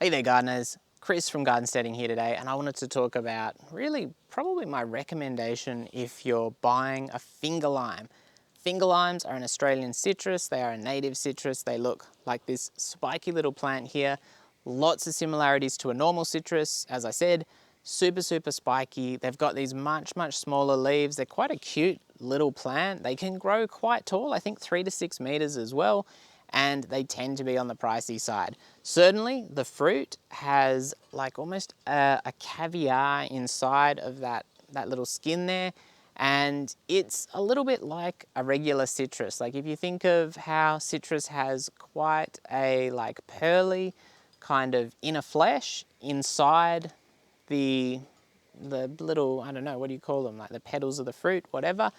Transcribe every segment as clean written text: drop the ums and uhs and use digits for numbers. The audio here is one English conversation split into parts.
Hey there gardeners, Chris from Garden Steading here today, and I wanted to talk about really probably my recommendation if you're buying a finger lime. Finger limes are an Australian citrus, they are a native citrus, they look like this spiky little plant here. Lots of similarities to a normal citrus, as I said, super spiky. They've got these much smaller leaves, they're quite a cute little plant. They can grow quite tall, I think 3 to 6 meters as well, and they tend to be on the pricey side. Certainly the fruit has like almost a caviar inside of that little skin there, and it's a little bit like a regular citrus. Like if you think of how citrus has quite a like pearly kind of inner flesh inside the little, I don't know, what do you call them, like the petals of the fruit, whatever.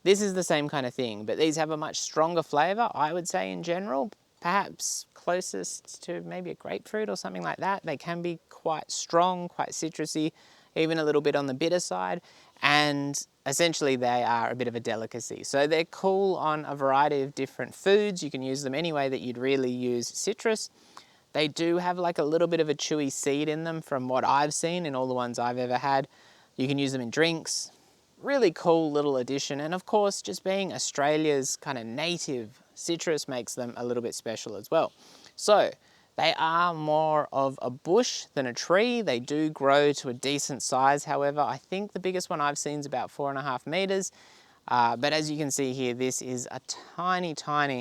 This is the same kind of thing, but these have a much stronger flavour, I would say in general, perhaps closest to maybe a grapefruit or something like that. They can be quite strong, quite citrusy, even a little bit on the bitter side, and essentially they are a bit of a delicacy. So they're cool on a variety of different foods. You can use them any way that you'd really use citrus. They do have like a little bit of a chewy seed in them from what I've seen in all the ones I've ever had. You can use them in drinks. Really cool little addition, and of course just being Australia's kind of native citrus makes them a little bit special as well. So they are more of a bush than a tree. They do grow to a decent size, however. I think the biggest one I've seen is about 4.5 meters. But as you can see here, this is a tiny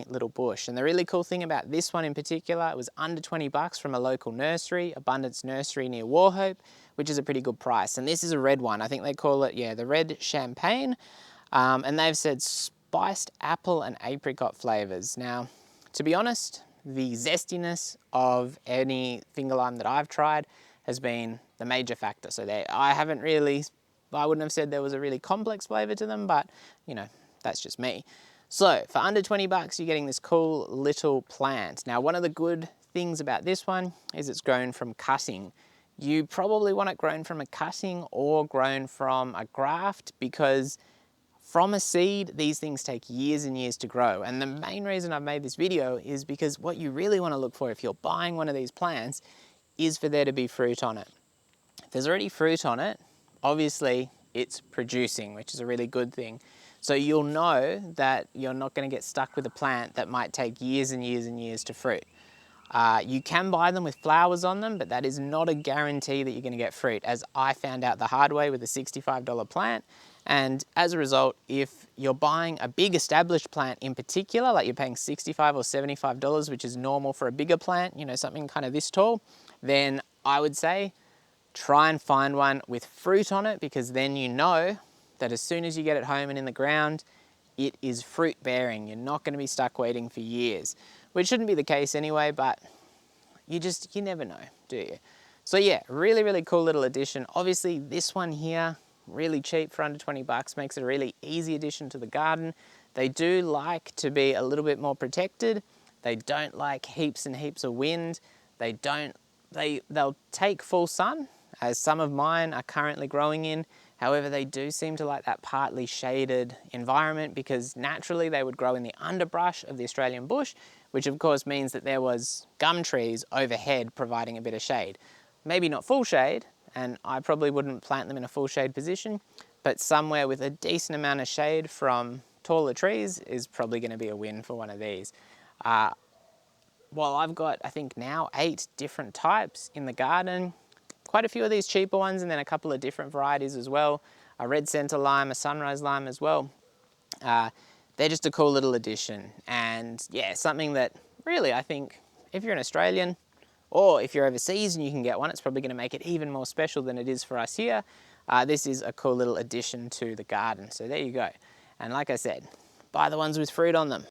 little bush. And the really cool thing about this one in particular, it was under 20 bucks from a local nursery, Abundance Nursery near Wauchope, which is a pretty good price. And this is a red one. I think they call it, yeah, the red champagne. And they've said spiced apple and apricot flavors. Now, to be honest, the zestiness of any finger lime that I've tried has been the major factor. So I wouldn't have said there was a really complex flavor to them, but you know, that's just me. So for under 20 bucks, you're getting this cool little plant. Now, one of the good things about this one is it's grown from cutting. You probably want it grown from a cutting or grown from a graft, because from a seed, these things take years and years to grow. And the main reason I've made this video is because what you really want to look for if you're buying one of these plants is for there to be fruit on it. If there's already fruit on it, obviously it's producing, which is a really good thing. So you'll know that you're not going to get stuck with a plant that might take years and years to fruit. You can buy them with flowers on them, but that is not a guarantee that you're going to get fruit, as I found out the hard way with a $65 plant. And as a result, if you're buying a big established plant in particular, like you're paying $65 or $75, which is normal for a bigger plant, you know, something kind of this tall, then I would say try and find one with fruit on it, because then you know that as soon as you get it home and in the ground, it is fruit bearing. You're not going to be stuck waiting for years, which shouldn't be the case anyway, but you never know, do you? So yeah, really cool little addition. Obviously this one here, really cheap for under 20 bucks, makes it a really easy addition to the garden. They do like to be a little bit more protected. They don't like heaps and heaps of wind. They'll take full sun, as some of mine are currently growing in. However, they do seem to like that partly shaded environment, because naturally they would grow in the underbrush of the Australian bush, which of course means that there was gum trees overhead providing a bit of shade. Maybe not full shade, and I probably wouldn't plant them in a full shade position, but somewhere with a decent amount of shade from taller trees is probably going to be a win for one of these. Well, I've got, I think now 8 different types in the garden. Quite a few of these cheaper ones, and then a couple of different varieties as well. A red center lime, a sunrise lime as well. They're just a cool little addition. And yeah, something that really I think if you're an Australian or if you're overseas and you can get one, it's probably going to make it even more special than it is for us here. This is a cool little addition to the garden. So there you go. And like I said, buy the ones with fruit on them.